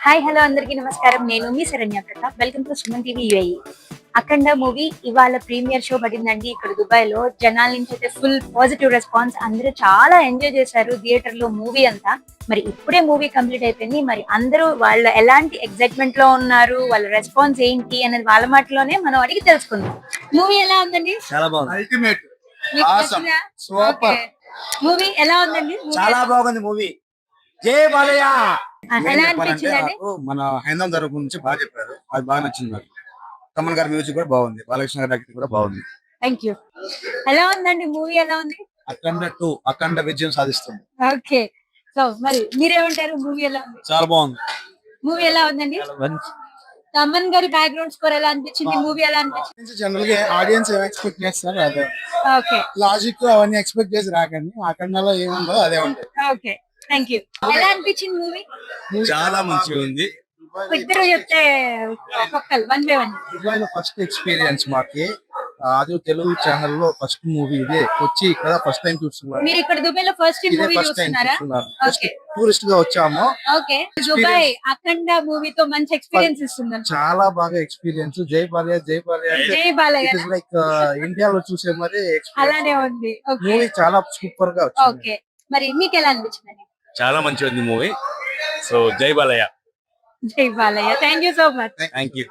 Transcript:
Hi hello అందరికీ నమస్కారం. నేను మీ Saranya Pratap. Welcome to Suman TV UAE. Akhanda movie ఇవాళ ప్రీమియర్ షో పడిందండి ఇక్కడ దుబాయ్ లో. జనాల నుంచి అయితే ఫుల్ పాజిటివ్ రెస్పాన్స్. అందరూ చాలా ఎంజాయ్ చేశారు థియేటర్ లో మూవీ అంతా. మరి ఇప్పుడే మూవీ కంప్లీట్ అయిపోయింది. మరి అందరూ వాళ్ళ ఎలాంటి ఎక్సైట్మెంట్ లో ఉన్నారు, వాళ్ళ రెస్పాన్స్ ఏంటి అనేది వాళ్ళ మాటలోనే మనం అడిగి తెలుసుకుందాం. మూవీ ఎలా ఉందండి? చాలా బాగుంది. అల్టిమేట్ మీకు Awesome. నచ్చిందా? సూపర్. మూవీ ఎలా ఉందండి? చాలా బాగుంది మూవీ. జై బాలయ్య. ఎలా అనిపించిందండి? మన హైందం తరపు నుంచి బాగా చెప్పారు, అది బాగా నచ్చింది నాకు. తమన్ గారి మ్యూజిక్ కూడా బాగుంది, బాలకృష్ణ గారి యాక్టింగ్ కూడా బాగుంది. Thank you. ఎలా ఉందండి మూవీ? ఎలా ఉంది? అఖండ విజయం సాధిస్తుంది. ఓకే. సో మరి మీరేమంటారు? మూవీ ఎలా ఉంది? చాలా బాగుంది. మూవీ ఎలా ఉందండి? తమన్ గారి బ్యాక్గ్రౌండ్ స్కోర్ ఎలా అనిపించింది? మూవీ ఎలా అనిపించింది? జనరల్ గా ఆడియన్స్ ఏం ఎక్స్పెక్ట్ చేస్తారు అదే ఓకే లాజిక్ అవన్నీ ఎక్స్పెక్ట్ చేసి రాకండి. అఖండలో ఏముందో అదే ఉంటుంది. Okay thank you. ఎలా అనిపించింది మూవీ? చాలా మంచిగా ఉంది. ఇద్దరు చెప్తే ఒక్కొక్కరు వన్ బై వన్. దుబాయ్ లో ఫస్ట్ ఎక్స్పీరియన్స్ మాకి. అది తెలుగు ఛానల్ లో ఫస్ట్ మూవీ ఇదే. వచ్చి ఇక్కడ ఫస్ట్ టైం చూస్తున్నాను. మీరు ఇక్కడ దుబాయ్ లో ఫస్ట్ టైం ఇదే మూవీ ఫస్ట్ టైం చూస్తున్నారా? చూస్తున్నాను. ఓకే టూరిస్ట్ గా వచ్చాము. ఓకే. దుబాయ్ అఖండ మూవీతో మంచి ఎక్స్పీరియన్స్ ఇస్తుంది. చాలా బాగా ఎక్స్పీరియన్స్. జై బాలయ్య జై బాలయ్య అంటే జై బాలయ్య ఇట్ ఇస్ లైక్ ఇండియాలో చూసే మరి అలానే ఉంది. ఓకే మూవీ చాలా సూపర్ గా వచ్చింది. ఓకే. మరి మీకు ఎలా అనిపించింది? చాలా మంచిగా ఉంది మూవీ. సో జై బాలయ్య. జై Balayya. Thank you so much. Thank you.